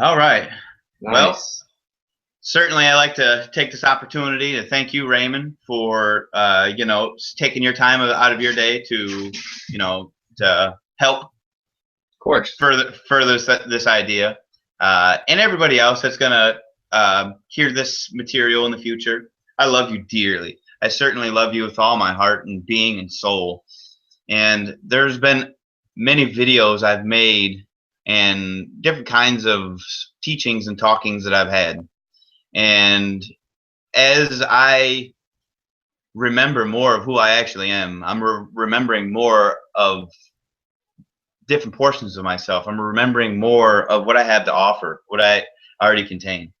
All right. Well, Nice. certainly I like to take this opportunity to thank you, Reymond, for taking your time out of your day to to help Of course. further this idea, and everybody else that's gonna hear this material in the future. I love you dearly. I certainly love you with all my heart and being and soul. And there's been many videos I've made and different kinds of teachings and talkings that I've had. And as I remember more of who I actually am, I'm remembering more of different portions of myself. I'm remembering more of what I have to offer, what I already contain.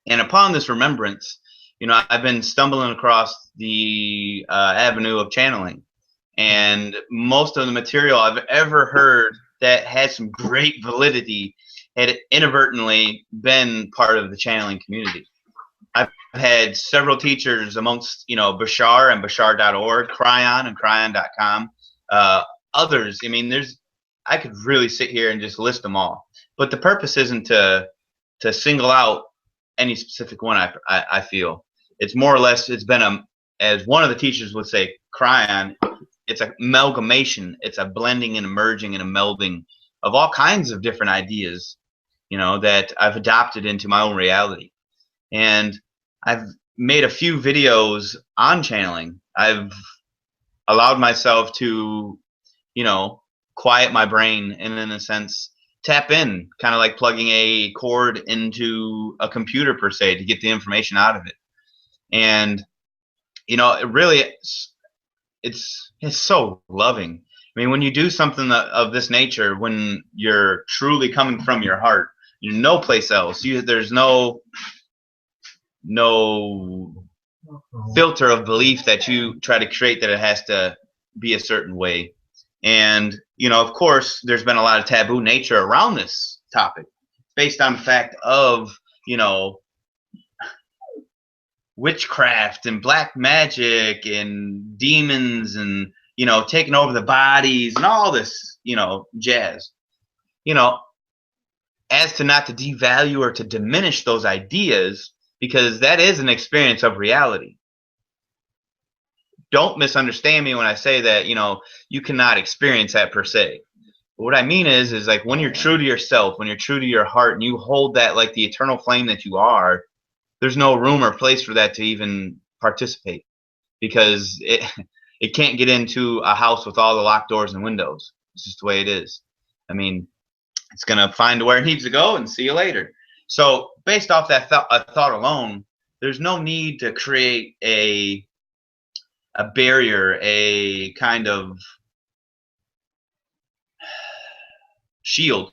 And upon this remembrance, I've been stumbling across the avenue of channeling. And most of the material I've ever heard that had some great validity had inadvertently been part of the channeling community. I've had several teachers amongst, Bashar and Bashar.org, Cryon and Cryon.com. Others, I mean, I could really sit here and just list them all. But the purpose isn't to single out any specific one. I feel it's more or less it's been as one of the teachers would say, Cryon. It's an amalgamation. It's a blending and a merging and a melding of all kinds of different ideas, that I've adopted into my own reality. And I've made a few videos on channeling. I've allowed myself to, quiet my brain and in a sense tap in, kind of like plugging a cord into a computer per se to get the information out of it. And it really it's so loving. I mean, when you do something of this nature, when you're truly coming from your heart, no place else. There's no filter of belief that you try to create that it has to be a certain way. And of course, there's been a lot of taboo nature around this topic, based on the fact of witchcraft and black magic and demons and taking over the bodies and all this jazz. As to not to devalue or to diminish those ideas, because that is an experience of reality. Don't misunderstand me when I say that you cannot experience that per se. But what I mean is like when you're true to yourself, when you're true to your heart, and you hold that like the eternal flame that you are, there's no room or place for that to even participate, because it can't get into a house with all the locked doors and windows. It's just the way it is. I mean, it's gonna find where it needs to go and see you later. So based off that thought alone, there's no need to create a barrier, a kind of shield.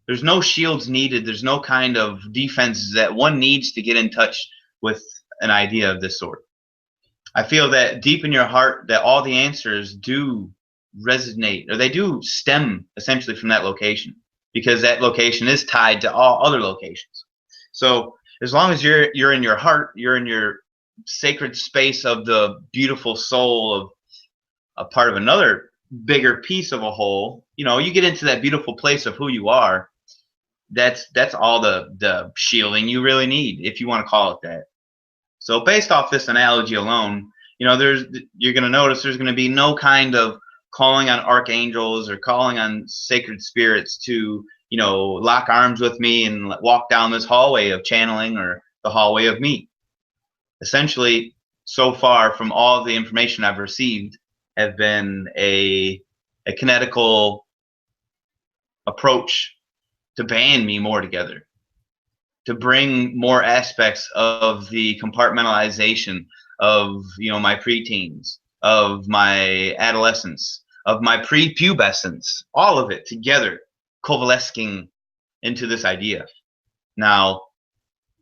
There's no shields needed. There's no kind of defenses that one needs to get in touch with an idea of this sort. I feel that deep in your heart that all the answers do resonate, or they do stem essentially from that location, because that location is tied to all other locations. So as long as you're in your heart, you're in your sacred space of the beautiful soul of a part of another bigger piece of a whole, you get into that beautiful place of who you are. That's all the shielding you really need, if you want to call it that. So based off this analogy alone, you're going to notice there's going to be no kind of calling on archangels or calling on sacred spirits to lock arms with me and walk down this hallway of channeling or the hallway of me. Essentially, so far from all the information I've received, have been a kinetical approach to band me more together, to bring more aspects of the compartmentalization of my preteens, of my adolescence, of my prepubescence, all of it together, coalescing into this idea. Now,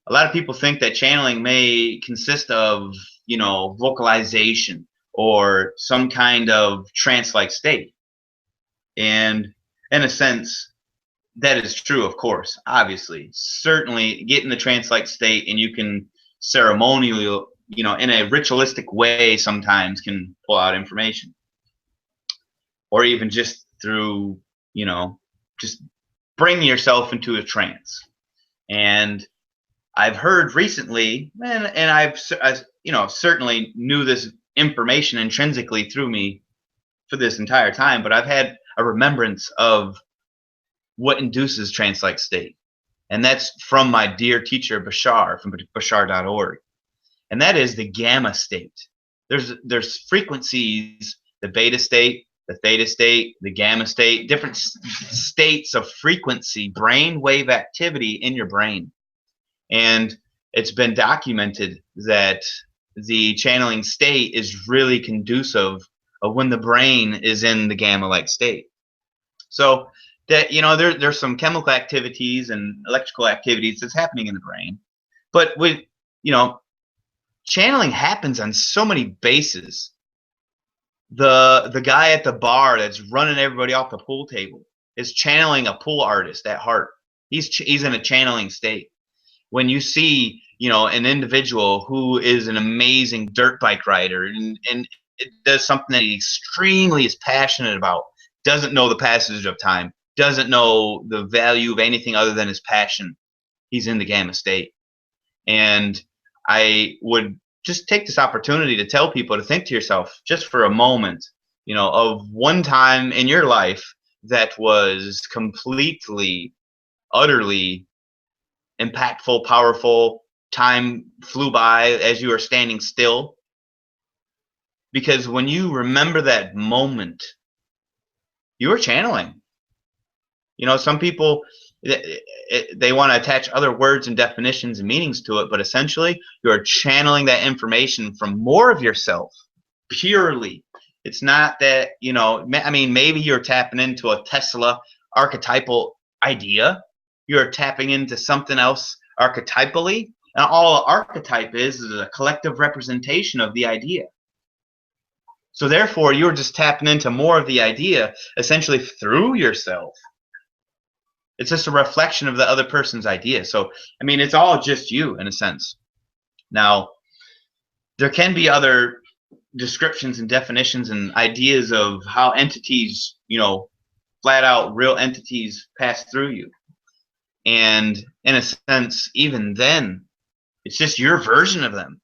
a lot of people think that channeling may consist of vocalization or some kind of trance-like state, and in a sense, that is true, of course, obviously. Certainly get in the trance-like state and you can ceremonially, in a ritualistic way sometimes can pull out information. Or even just through, just bring yourself into a trance. And I've heard recently, and I, you know, certainly knew this information intrinsically through me for this entire time, but I've had a remembrance of what induces trance-like state. And that's from my dear teacher, Bashar, from bashar.org. And that is the gamma state. There's frequencies, the beta state, the theta state, the gamma state, different states of frequency, brain wave activity in your brain. And it's been documented that the channeling state is really conducive of when the brain is in the gamma-like state. So that, you know, there's some chemical activities and electrical activities that's happening in the brain. But with, you know, channeling happens on so many bases. The guy at the bar that's running everybody off the pool table is channeling a pool artist at heart. He's in a channeling state. When you see, you know, an individual who is an amazing dirt bike rider and it does something that he extremely is passionate about, doesn't know the passage of time, doesn't know the value of anything other than his passion, he's in the gamma state. And I would just take this opportunity to tell people to think to yourself, just for a moment, you know, of one time in your life that was completely, utterly impactful, powerful. Time flew by as you were standing still. Because when you remember that moment, you were channeling. You know, some people, they want to attach other words and definitions and meanings to it, but essentially you're channeling that information from more of yourself purely. It's not that, you know, I mean, maybe you're tapping into a Tesla archetypal idea. You're tapping into something else archetypally, and all an archetype is a collective representation of the idea. So therefore, you're just tapping into more of the idea essentially through yourself. It's just a reflection of the other person's idea. So, I mean, it's all just you in a sense. Now, there can be other descriptions and definitions and ideas of how entities, you know, flat out real entities pass through you. And in a sense, even then, it's just your version of them.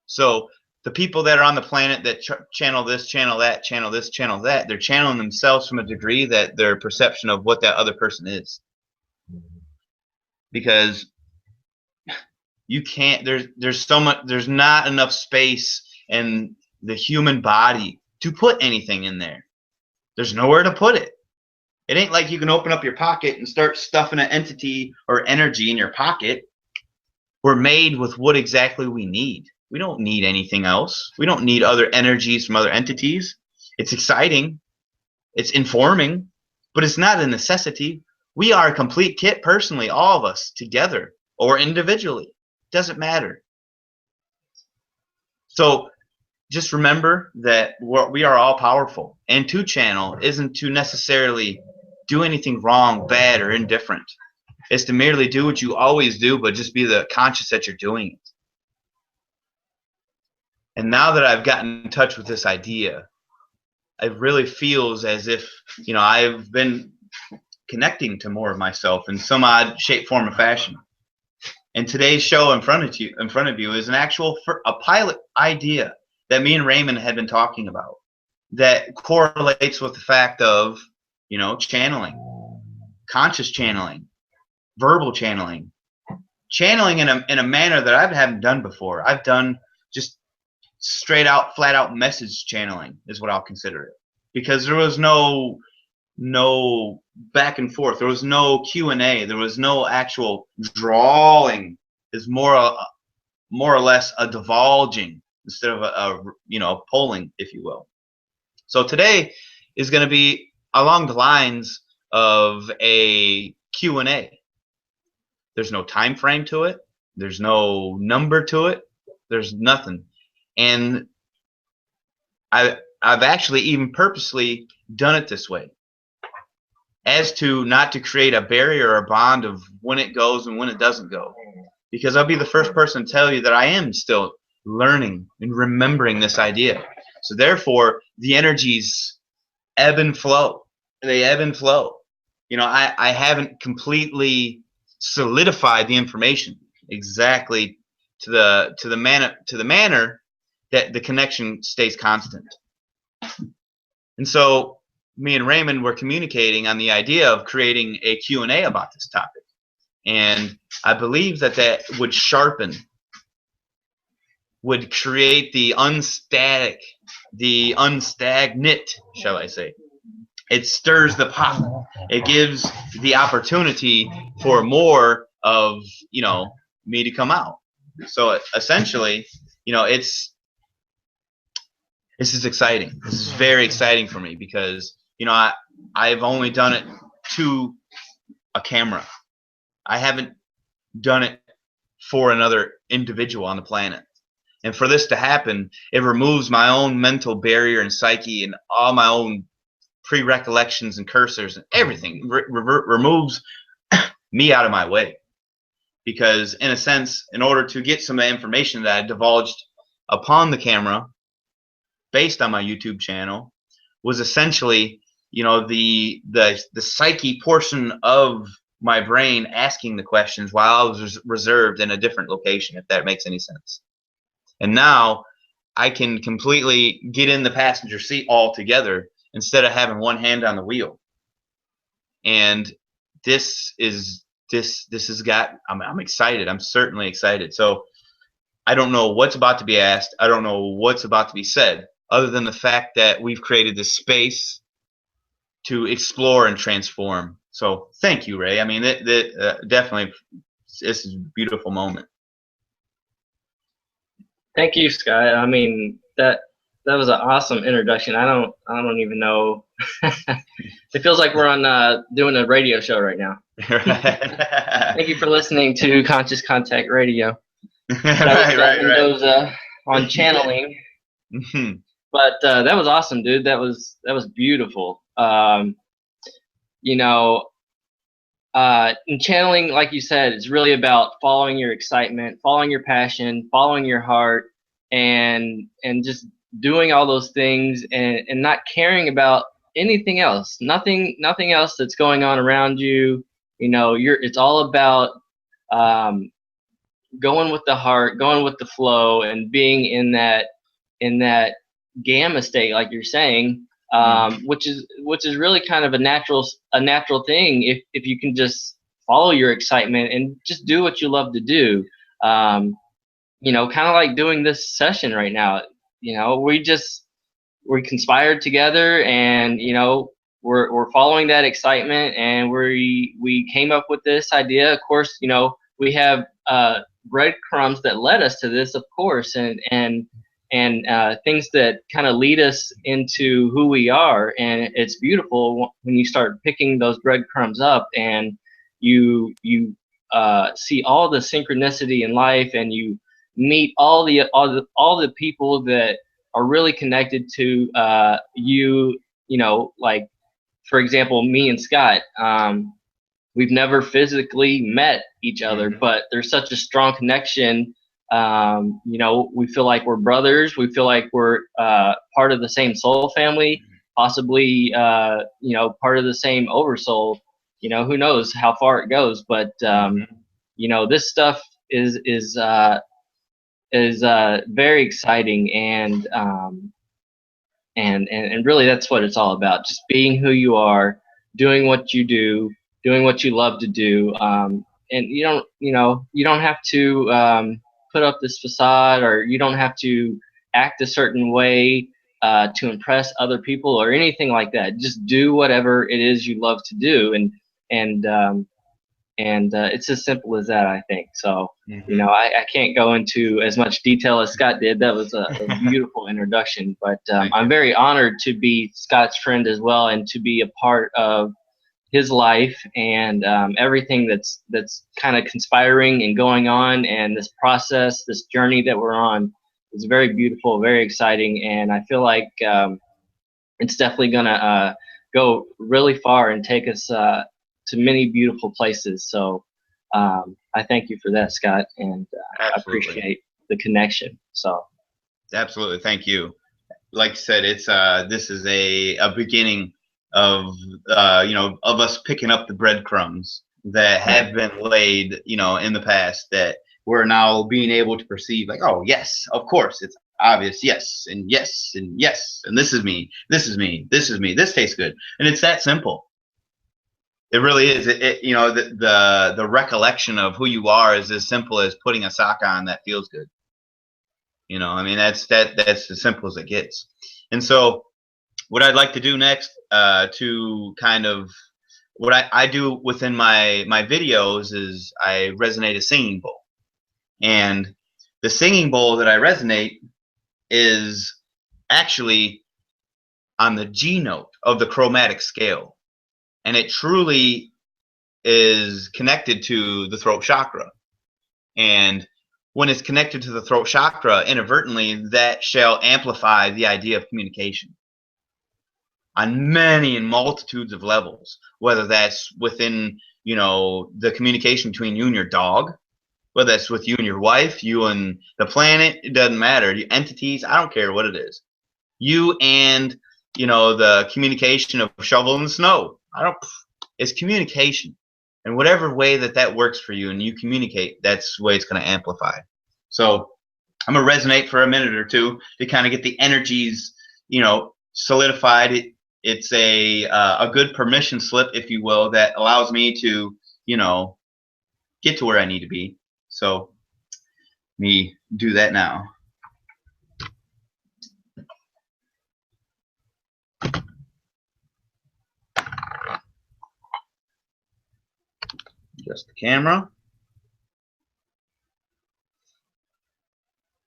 So the people that are on the planet that channel this, channel that, channel this, channel that, they're channeling themselves from a degree that their perception of what that other person is. Because you can't, there's so much, there's not enough space in the human body to put anything in there. There's nowhere to put it. It ain't like you can open up your pocket and start stuffing an entity or energy in your pocket. We're made with what exactly we need. We don't need anything else. We don't need other energies from other entities. It's exciting. It's informing, but it's not a necessity. We are a complete kit personally, all of us together or individually. Doesn't matter. So just remember that we are all powerful. And to channel isn't to necessarily do anything wrong, bad, or indifferent. It's to merely do what you always do, but just be the conscious that you're doing it. And now that I've gotten in touch with this idea, it really feels as if, you know, I've been connecting to more of myself in some odd shape, form, or fashion. And today's show in front of you is an actual a pilot idea that me and Reymond had been talking about that correlates with the fact of, you know, channeling, conscious channeling, verbal channeling, channeling in a manner that I haven't done before. I've done just straight out, flat out message channeling is what I'll consider it, because there was no back and forth. There was no Q&A. There was no actual drawing. It's more or less a divulging instead of a you know, polling, if you will. So today is going to be along the lines of a Q&A. There's no time frame to it. There's no number to it. There's nothing. And I've actually even purposely done it this way, as to not to create a barrier or a bond of when it goes and when it doesn't go. Because I'll be the first person to tell you that I am still learning and remembering this idea. So therefore, the energies ebb and flow. They ebb and flow. I haven't completely solidified the information exactly to the manner that the connection stays constant. And so me and Reymond were communicating on the idea of creating a Q&A about this topic. And I believe that would create the unstagnant, shall I say. It stirs the pot. It gives the opportunity for more of, me to come out. So essentially, this is exciting. This is very exciting for me because, I've only done it to a camera. I haven't done it for another individual on the planet. And for this to happen, it removes my own mental barrier and psyche and all my own pre-recollections and cursors and everything. Removes me out of my way. Because in a sense, in order to get some of the information that I divulged upon the camera based on my YouTube channel was essentially, the psyche portion of my brain asking the questions while I was reserved in a different location, if that makes any sense. And now I can completely get in the passenger seat altogether instead of having one hand on the wheel. And this has got, I'm excited. I'm certainly excited. So I don't know what's about to be asked. I don't know what's about to be said, other than the fact that we've created this space to explore and transform. So thank you, Ray. I mean, definitely, this is a beautiful moment. Thank you, Scott. I mean, that was an awesome introduction. I don't even know. It feels like we're on doing a radio show right now. Thank you for listening to Conscious Contact Radio. That was Scott Mendoza on channeling. But that was awesome, dude. That was beautiful. In channeling, like you said, it's really about following your excitement, following your passion, following your heart, and just doing all those things and not caring about anything else. Nothing else that's going on around you. It's all about going with the heart, going with the flow, and being in that gamma state, like you're saying, which is really kind of a natural thing if you can just follow your excitement and just do what you love to do. Kind of like doing this session right now. We conspired together, and we're following that excitement, and we came up with this idea. Of course, we have breadcrumbs that led us to this, of course, and things that kind of lead us into who we are. And it's beautiful when you start picking those breadcrumbs up and you see all the synchronicity in life, and you meet all the people that are really connected to you. Like, for example, me and Scott, we've never physically met each other, but there's such a strong connection. We feel like we're brothers. We feel like we're part of the same soul family, possibly, part of the same oversoul. Who knows how far it goes, but this stuff is very exciting, and really that's what it's all about. Just being who you are, doing what you do, doing what you love to do, and you don't have to put up this facade, or you don't have to act a certain way to impress other people or anything like that. Just do whatever it is you love to do, and it's as simple as that, I think. So, I can't go into as much detail as Scott did. That was a beautiful introduction, but I'm very honored to be Scott's friend as well, and to be a part of his life, and everything that's kind of conspiring and going on, and this process, this journey that we're on is very beautiful, very exciting, and I feel like it's definitely gonna go really far and take us to many beautiful places. So I thank you for that, Scott, and I appreciate the connection. So absolutely, thank you. Like you said, it's this is a beginning of us picking up the breadcrumbs that have been laid, in the past, that we're now being able to perceive, like, oh yes, of course, it's obvious, yes, and yes, and yes, and this is me, this is me, this is me, this tastes good, and it's that simple. It really is. The recollection of who you are is as simple as putting a sock on that feels good. I mean, that's as simple as it gets. And so what I'd like to do next, to kind of what I do within my videos, is I resonate a singing bowl. And the singing bowl that I resonate is actually on the G note of the chromatic scale. And it truly is connected to the throat chakra. And when it's connected to the throat chakra, inadvertently, that shall amplify the idea of communication on many and multitudes of levels, whether that's within, the communication between you and your dog, whether that's with you and your wife, you and the planet, it doesn't matter. The entities, I don't care what it is. You and, the communication of shoveling the snow. It's communication. And whatever way that works for you and you communicate, that's the way it's going to amplify. So I'm going to resonate for a minute or two to kind of get the energies, solidified. It's a good permission slip, if you will, that allows me to, get to where I need to be. So me do that now. Adjust the camera.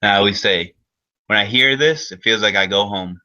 I always say, when I hear this, it feels like I go home.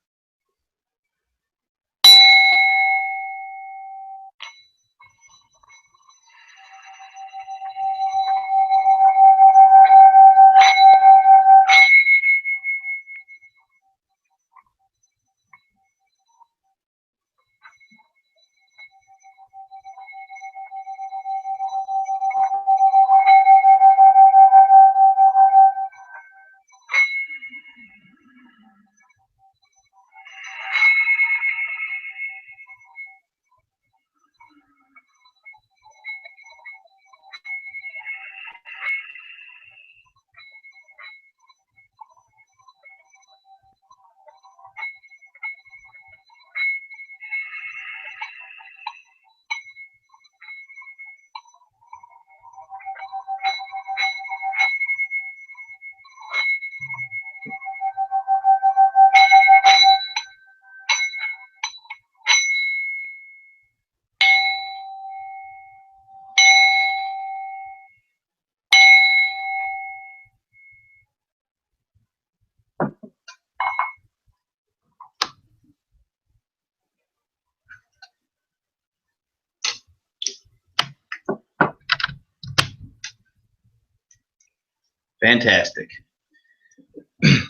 Fantastic.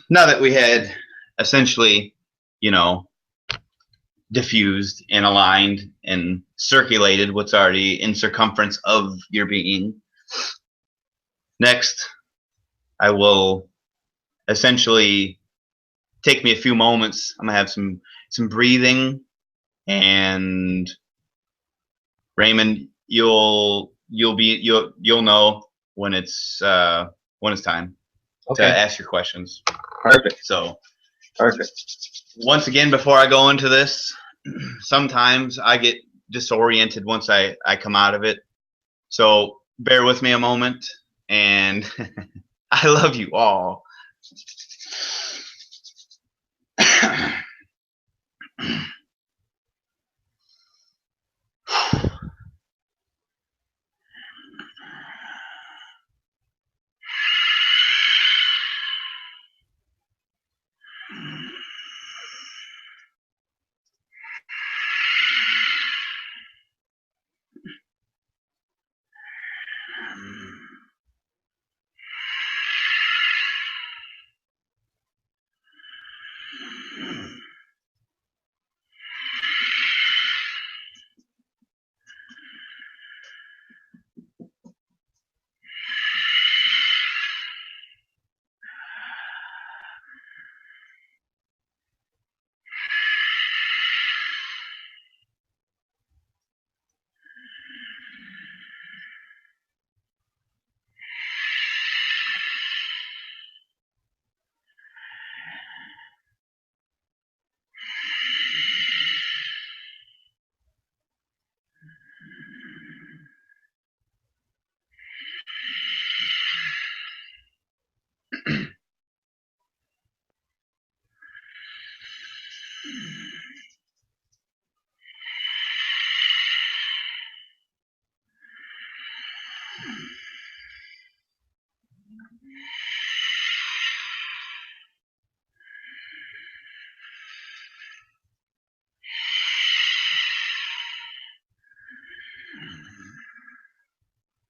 Now that we had essentially, diffused and aligned and circulated what's already in circumference of your being, next I will essentially take me a few moments. I'm gonna have some breathing, and Reymond, you'll know when it's time to ask your questions. Perfect. So Perfect. Once again, before I go into this, sometimes I get disoriented once I come out of it. So bear with me a moment, and I love you all.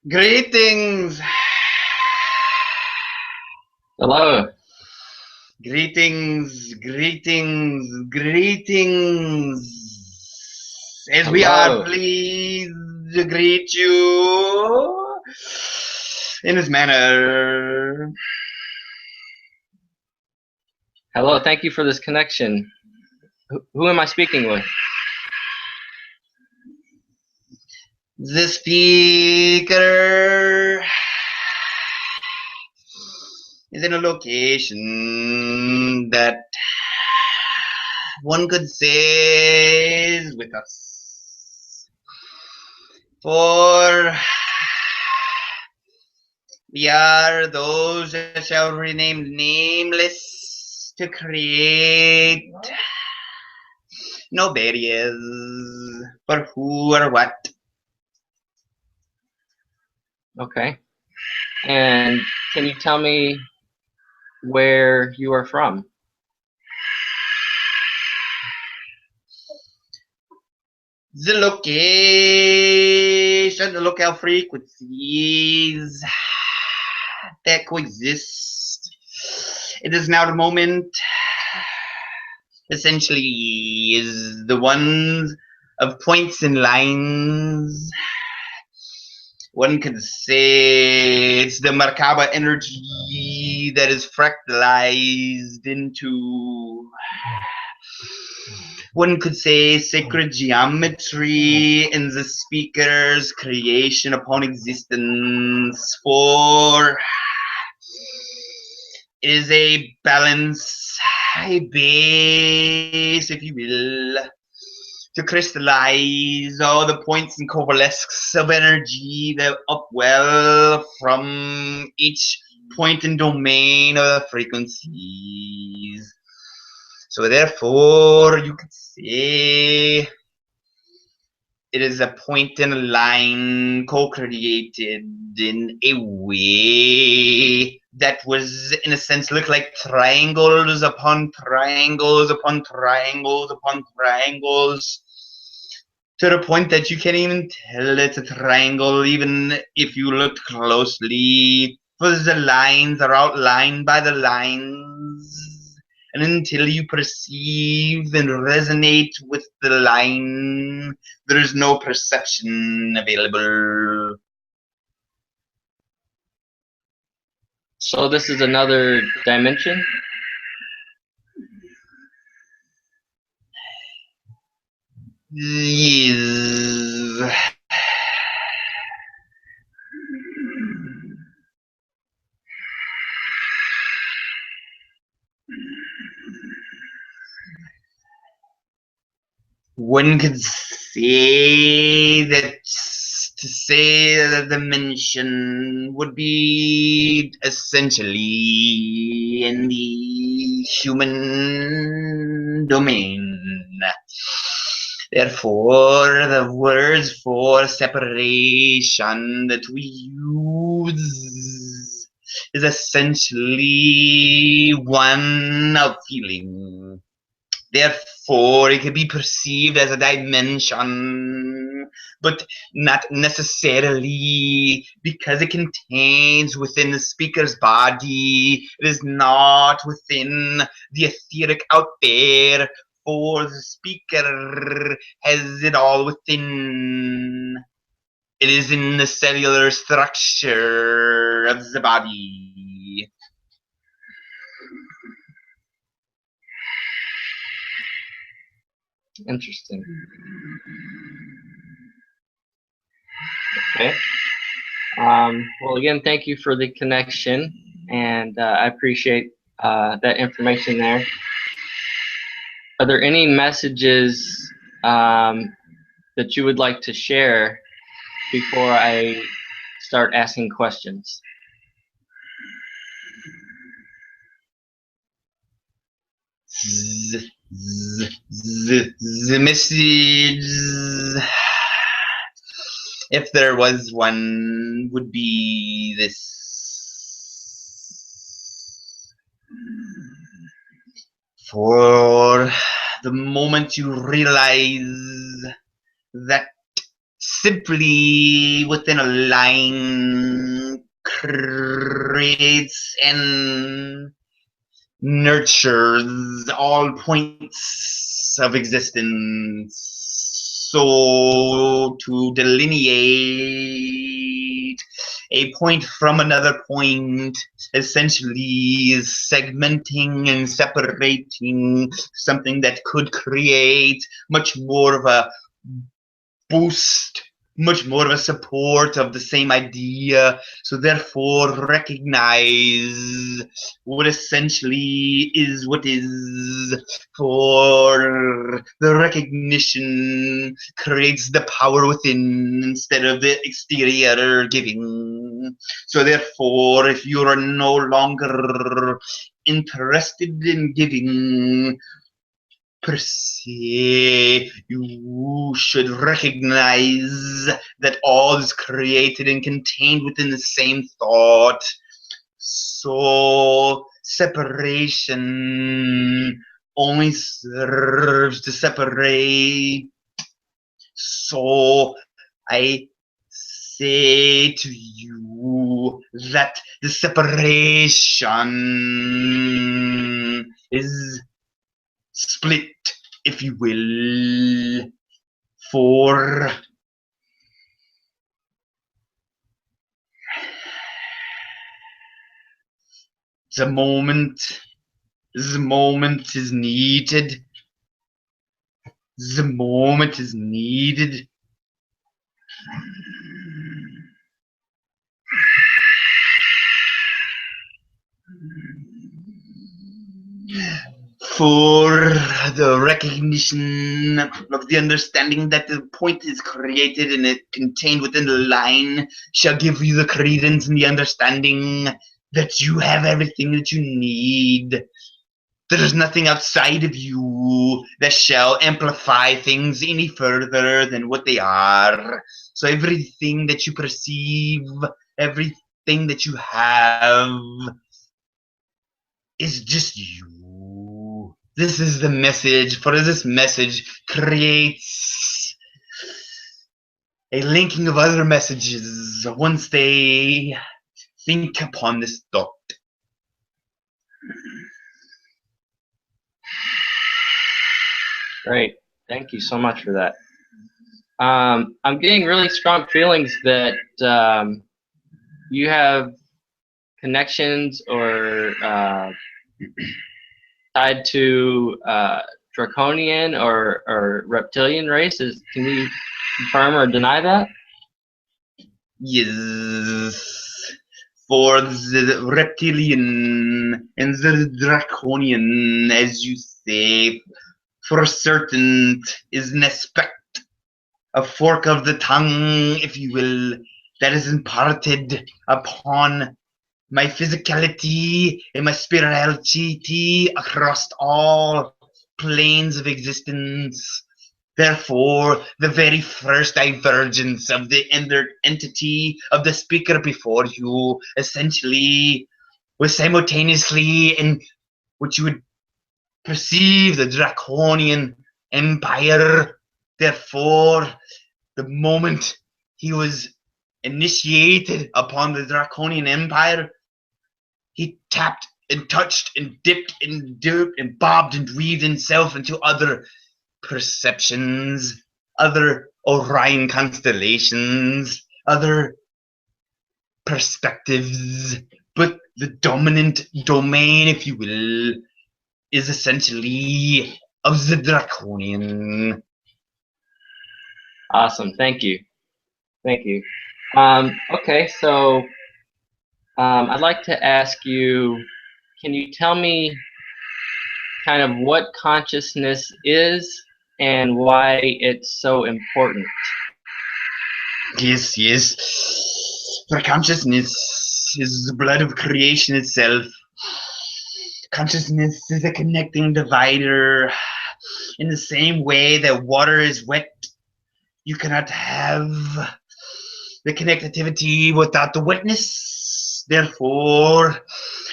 Greetings. Hello. Greetings, greetings, greetings. As we are Hello. pleased to greet you in this manner. Hello. Thank you for this connection. Who am I speaking with? The speaker is in a location that one could say is with us. For we are those that shall be renamed nameless to create no barriers for who or what. Okay. And can you tell me where you are from? The location, the locale frequencies that coexist. It is now the moment, essentially, is the ones of points and lines. One could say it's the Merkaba energy that is fractalized into, one could say, sacred geometry in the speaker's creation upon existence. For it is a balance, a base, if you will, to crystallize all the points and coalesces of energy that upwell from each point and domain of the frequencies. So therefore, you could say it is a point and a line co-created in a way that was, in a sense, look like triangles upon triangles upon triangles upon triangles, to the point that you can't even tell it's a triangle even if you look closely, because the lines are outlined by the lines, and until you perceive and resonate with the line, there is no perception available. So this is another dimension? Yes. One could say that, to say that a dimension would be essentially in the human domain. Therefore, the words for separation that we use is essentially one of feeling. Therefore, it can be perceived as a dimension, but not necessarily, because it contains within the speaker's body. It is not within the etheric out there, for the speaker has it all within. It is in the cellular structure of the body. Interesting. Okay. Well, again, thank you for the connection, and I appreciate that information there. Are there any messages that you would like to share before I start asking questions? The message, if there was one, would be this: for the moment you realize that simply within a line creates and nurtures all points of existence. So to delineate a point from another point essentially is segmenting and separating something that could create much more of a boost, much more of a support of the same idea. So therefore recognize what essentially is what is, for the recognition creates the power within instead of the exterior giving. So therefore, if you are no longer interested in giving per se, you should recognize that all is created and contained within the same thought. So separation only serves to separate. So I say to you that the separation is split, if you will, for the moment. The moment is needed. The moment is needed. For the recognition of the understanding that the point is created and it contained within the line shall give you the credence and the understanding that you have everything that you need. There is nothing outside of you that shall amplify things any further than what they are. So everything that you perceive, everything that you have, is just you. This is the message, for this message creates a linking of other messages once they think upon this thought. Great. Thank you so much for that. I'm getting really strong feelings that you have connections or tied to Draconian or reptilian races. Can you confirm or deny that? Yes. For the reptilian and the draconian, as you say, for certain is an aspect, a fork of the tongue, if you will, that is imparted upon my physicality and my spirituality across all planes of existence. Therefore, the very first divergence of the entity of the speaker before you essentially was simultaneously in what you would perceive the Draconian Empire. Therefore, the moment he was initiated upon the Draconian Empire, he tapped and touched and dipped and dipped and bobbed and weaved himself into other perceptions, other Orion constellations, other perspectives. But the dominant domain, if you will, is essentially of the Draconian. Awesome. Thank you. Thank you. Okay, so I'd like to ask you, can you tell me kind of what consciousness is and why it's so important? Yes, yes. For consciousness is the blood of creation itself. Consciousness is a connecting divider. In the same way that water is wet, you cannot have the connectivity without the wetness. Therefore,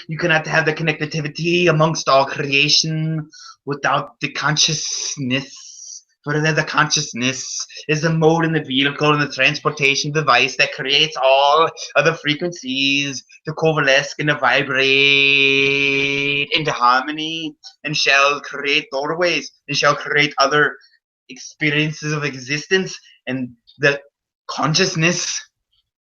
you cannot have the connectivity amongst all creation without the consciousness. For the consciousness is the mode and the vehicle and the transportation device that creates all other frequencies to coalesce and to vibrate into harmony, and shall create doorways and shall create other experiences of existence. And the consciousness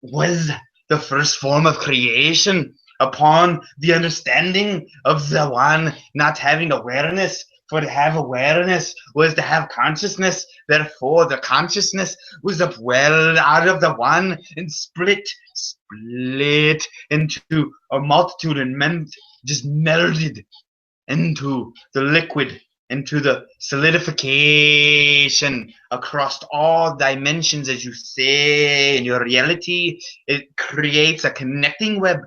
was the first form of creation upon the understanding of the one not having awareness. For to have awareness was to have consciousness. Therefore, the consciousness was upwelled out of the one and split into a multitude and just melded into the liquid, into the solidification across all dimensions, as you say, in your reality. It creates a connecting web.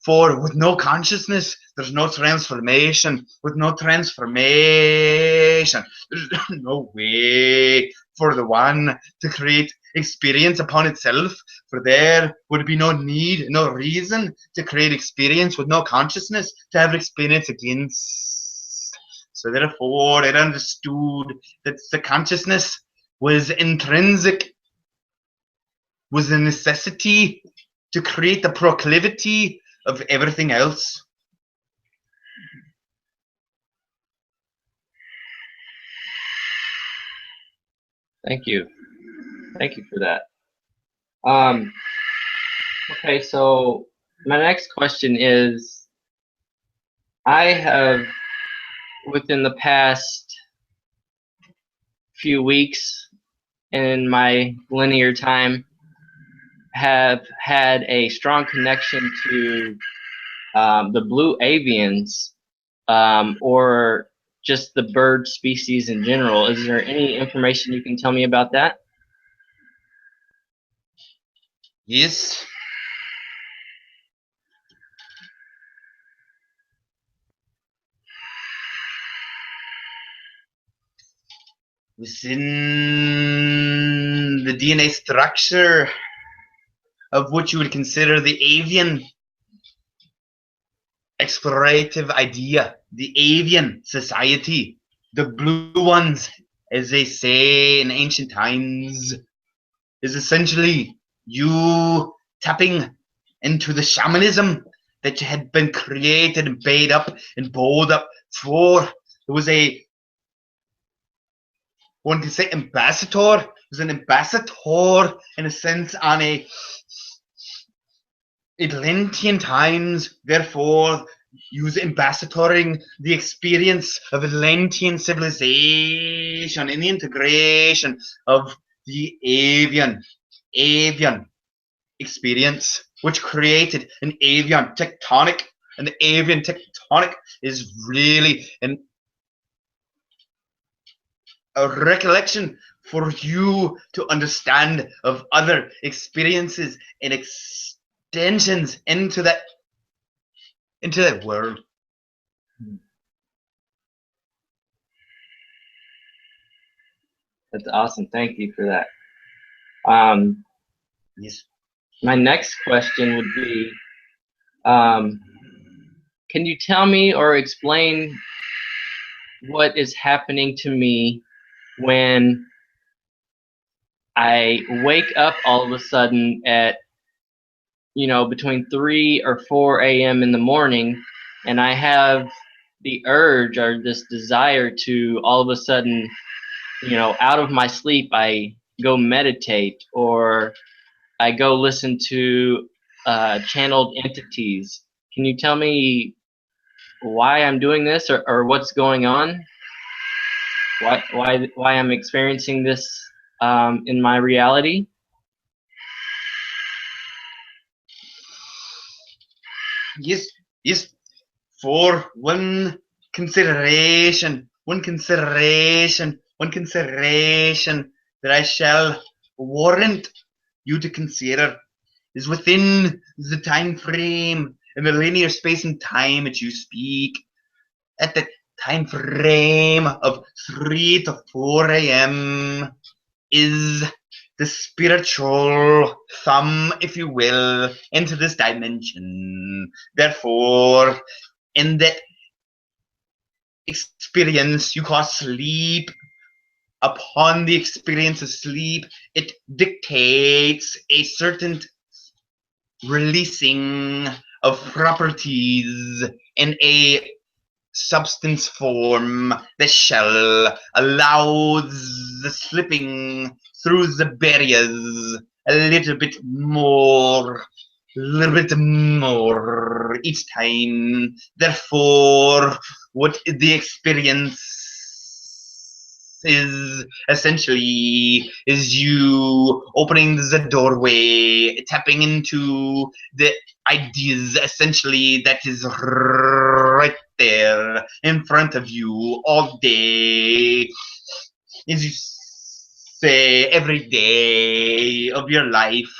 For with no consciousness, there's no transformation. With no transformation, there's no way for the one to create experience upon itself. For there would be no need, no reason to create experience with no consciousness to have experience against. So therefore, it understood that the consciousness was intrinsic, was a necessity to create the proclivity of everything else. Thank you. Thank you for that. Okay, so my next question is, I have, within the past few weeks in my linear time, have had a strong connection to the blue avians, or just the bird species in general. Is there any information you can tell me about that? Yes. Within the DNA structure of what you would consider the avian explorative idea, the avian society, the blue ones, as they say in ancient times, is essentially you tapping into the shamanism that had been created and made up and bowled up for. There was one could say ambassador. It was an ambassador in a sense on a Atlantean times. Therefore, he was ambassadoring the experience of Atlantean civilization and the integration of the avian experience, which created an avian tectonic. And the avian tectonic is really a recollection for you to understand of other experiences and extensions into that world. That's awesome. Thank you for that. Yes. My next question would be, can you tell me or explain what is happening to me when I wake up all of a sudden at, between 3 or 4 a.m. in the morning, and I have the urge or this desire to all of a sudden, out of my sleep, I go meditate, or I go listen to channeled entities. Can you tell me why I'm doing this, or what's going on? Why I'm experiencing this in my reality? Yes. For one consideration that I shall warrant you to consider is within the time frame and the linear space and time that you speak. At the time frame of 3 to 4 a.m. is the spiritual thumb, if you will, into this dimension. Therefore, in that experience you call sleep, upon the experience of sleep, it dictates a certain releasing of properties in a substance form that shall allow the slipping through the barriers a little bit more each time. Therefore, what the experience is essentially is you opening the doorway, tapping into the ideas essentially that is right there in front of you all day, as you say, every day of your life,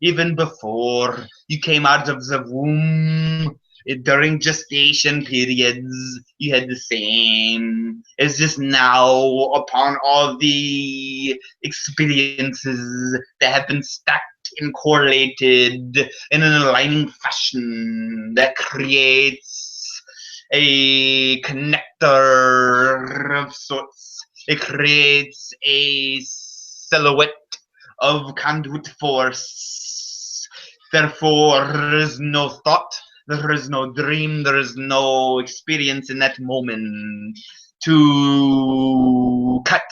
even before you came out of the womb. During gestation periods, you had the same. It's just now, upon all the experiences that have been stacked and correlated in an aligning fashion that creates a connector of sorts. It creates a silhouette of conduit force. Therefore, there is no thought, there is no dream, there is no experience in that moment to cut,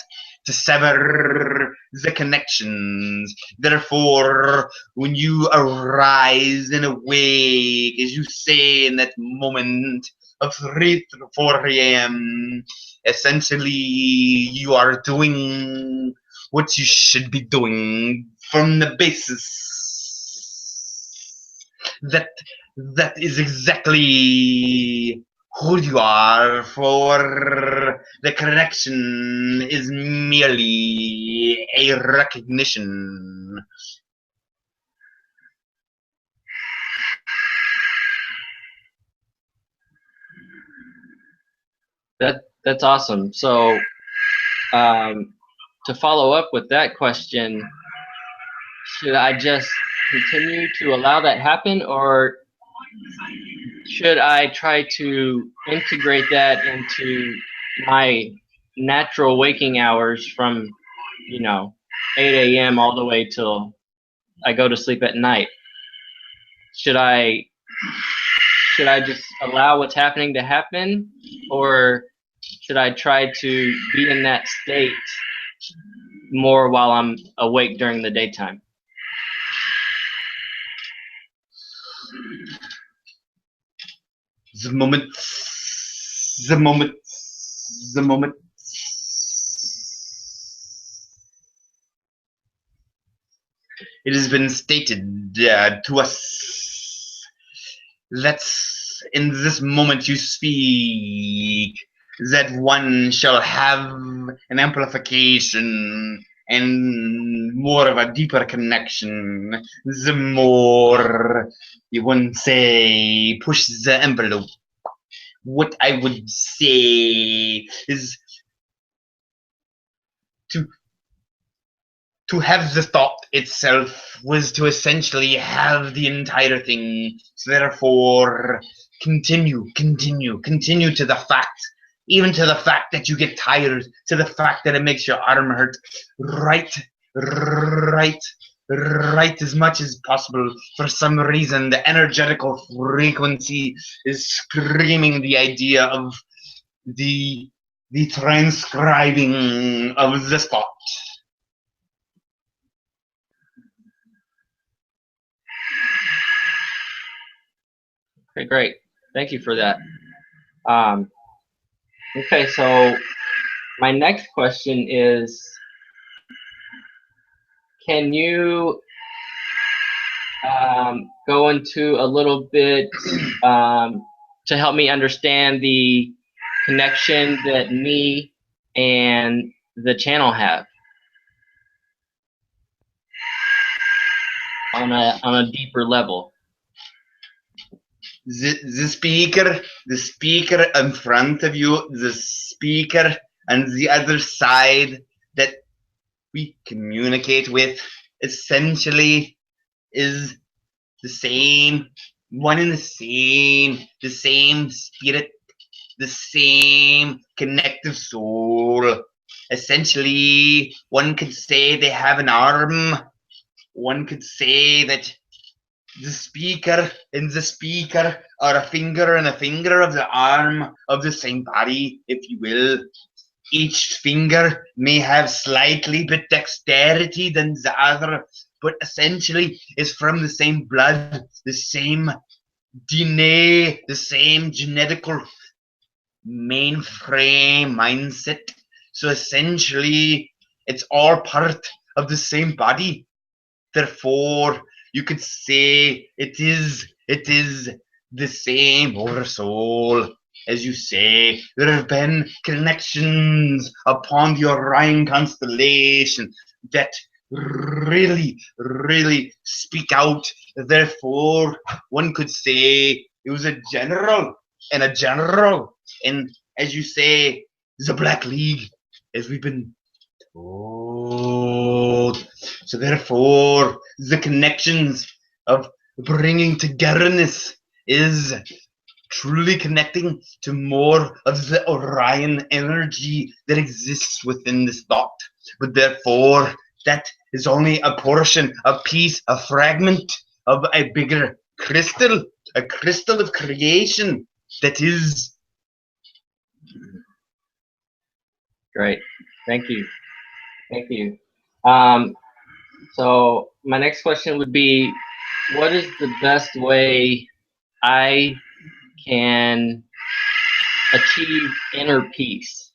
to sever the connections. Therefore, when you arise and awake, as you say in that moment of 3 to 4 a.m., essentially you are doing what you should be doing from the basis that that is exactly who you are, for the connection is merely a recognition. That's awesome. So, to follow up with that question, should I just continue to allow that happen, or should I try to integrate that into my natural waking hours from, 8 a.m. all the way till I go to sleep at night? Should I just allow what's happening to happen, or should I try to be in that state more while I'm awake during the daytime? The moment, the moment, the moment. It has been stated to us that in this moment you speak, that one shall have an amplification and more of a deeper connection. The more you wouldn't say push the envelope. What I would say is to have the thought itself was to essentially have the entire thing. So therefore, continue to the fact, even to the fact that you get tired, to the fact that it makes your arm hurt. Right, right, right as much as possible. For some reason, the energetical frequency is screaming the idea of the transcribing of the thought. Okay, great. Thank you for that. Okay, so my next question is, can you go into a little bit to help me understand the connection that me and the channel have on a deeper level? The speaker in front of you, the speaker on the other side that we communicate with, essentially is the same, one and the same spirit, the same connective soul. Essentially, one could say they have an arm. One could say that the speaker and the speaker are a finger and a finger of the arm of the same body, if you will. Each finger may have slightly bit dexterity than the other, but essentially is from the same blood, the same DNA, the same genetical mainframe mindset. So essentially, it's all part of the same body. Therefore, you could say it is the same oversoul. As you say, there have been connections upon the Orion constellation that really speak out. Therefore, one could say it was a general and a general. And as you say, the Black League, as we've been told. So therefore, the connections of bringing togetherness is truly connecting to more of the Orion energy that exists within this thought. But therefore, that is only a portion, a piece, a fragment of a bigger crystal, a crystal of creation that is. Great. Thank you. Thank you. So my next question would be, what is the best way I can achieve inner peace?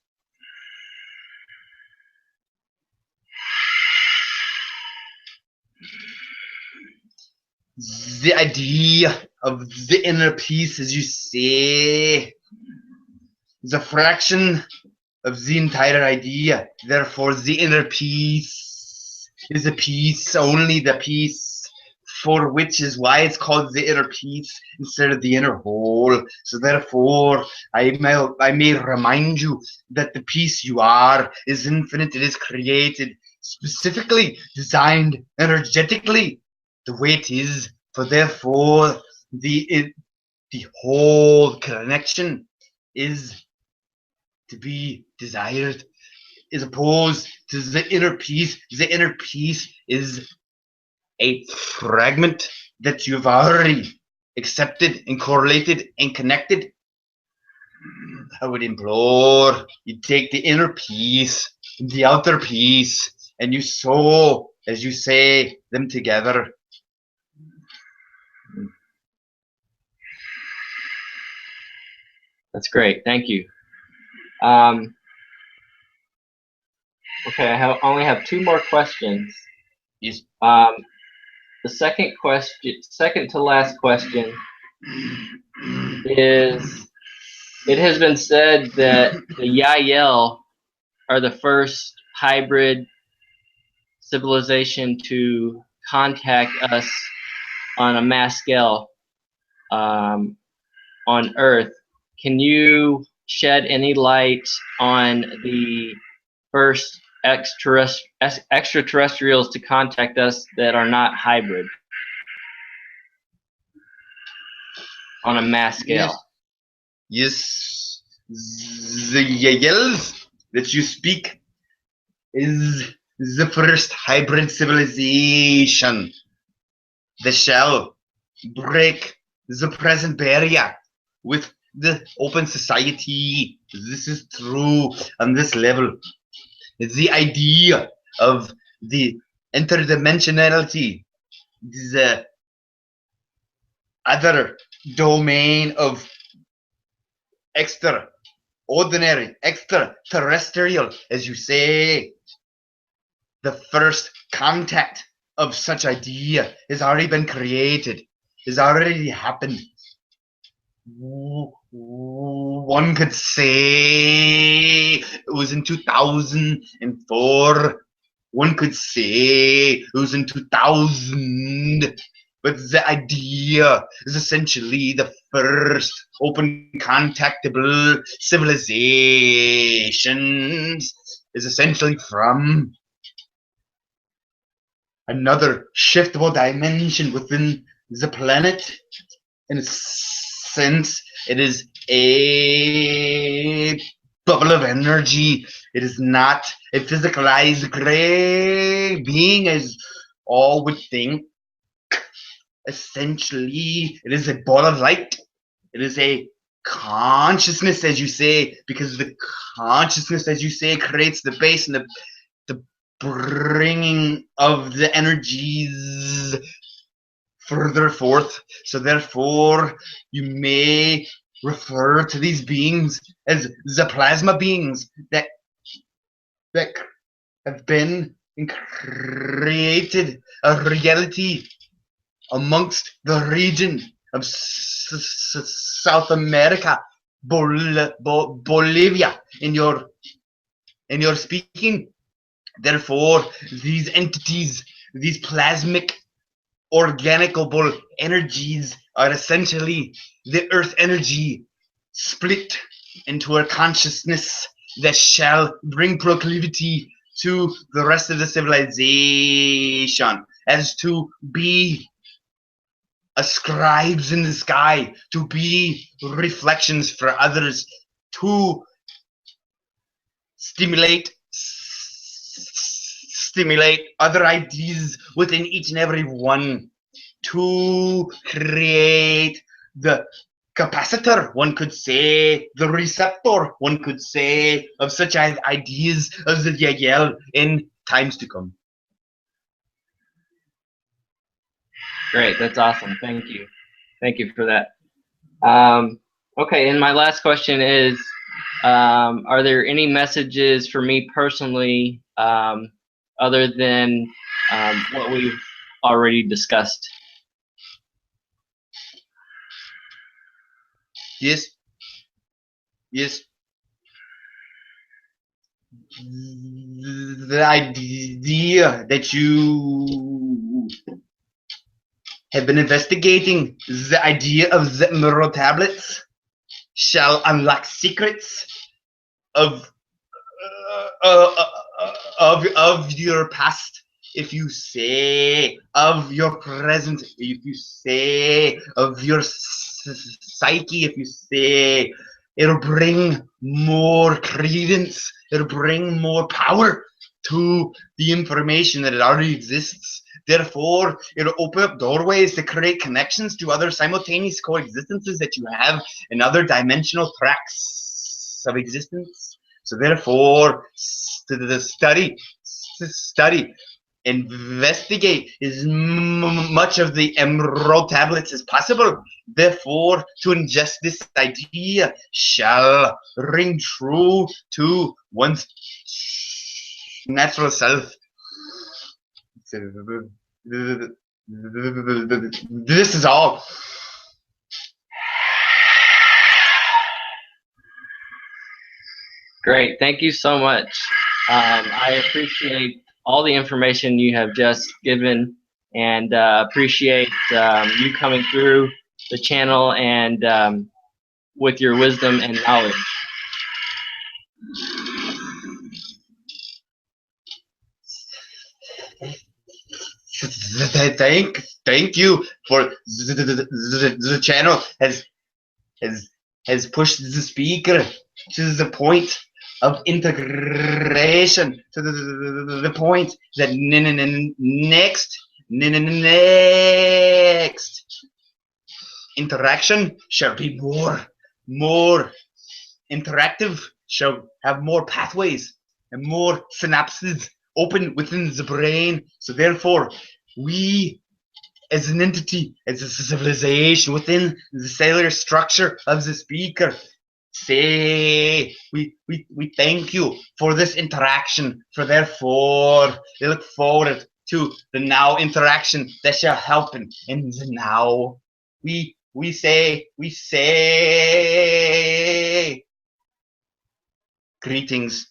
The idea of the inner peace, as you say, is a fraction of the entire idea. Therefore, the inner peace is a peace, only the peace, for which is why it's called the inner peace instead of the inner whole. So therefore, I may remind you that the peace you are is infinite. It is created, specifically designed energetically the way it is. For therefore, the whole connection is to be desired, is opposed to the inner peace. The inner peace is a fragment that you've already accepted and correlated and connected. I would implore you take the inner peace, the outer peace, and you sew, as you say, them together. That's great. Thank you. Okay, I only have two more questions. Yes. The second question, second to last question, is: it has been said that the Yael are the first hybrid civilization to contact us on a mass scale on Earth. Can you shed any light on the first extraterrestrials to contact us that are not hybrid on a mass scale? Yes. The Yaels that you speak is the first hybrid civilization. They shall break the present barrier with the open society. This is true on this level. The idea of the interdimensionality, the other domain of extraordinary, extraterrestrial, as you say, the first contact of such idea has already been created, has already happened. One could say it was in 2004. One could say it was in 2000. But the idea is essentially the first open contactable civilizations is essentially from another shiftable dimension within the planet. In a sense, it is a bubble of energy. It is not a physicalized gray being, as all would think. Essentially, it is a ball of light. It is a consciousness, as you say, because the consciousness, as you say, creates the base and the bringing of the energies further forth. So therefore, you may refer to these beings as the plasma beings that have been and created a reality amongst the region of South America, Bolivia, in your speaking. Therefore, these entities, these plasmic organicable energies, are essentially the earth energy split into a consciousness that shall bring proclivity to the rest of the civilization, as to be scribes in the sky, to be reflections for others, to stimulate other ideas within each and every one, to create the capacitor, one could say, the receptor, one could say, of such ideas as the Yael in times to come. Great, that's awesome. Thank you for that. Okay, and my last question is, are there any messages for me personally, other than what we've already discussed? Yes. The idea that you have been investigating, the idea of the emerald tablets, shall unlock secrets of your past, if you say, of your present, if you say, of your psyche, if you say. It'll bring more credence, it'll bring more power to the information that it already exists. Therefore, it'll open up doorways to create connections to other simultaneous coexistences that you have in other dimensional tracks of existence. So therefore, the study, investigate as much of the emerald tablets as possible. Therefore, to ingest this idea shall ring true to one's natural self. This is all. Great, thank you so much. I appreciate all the information you have just given, and appreciate you coming through the channel and with your wisdom and knowledge. Thank you for the channel has pushed the speaker to the point of integration, to the point that next interaction shall be more interactive, shall have more pathways and more synapses open within the brain. So therefore, we as an entity, as a civilization within the cellular structure of the speaker, say we thank you for this interaction, for therefore we look forward to the now interaction that shall happen in the now. We say greetings.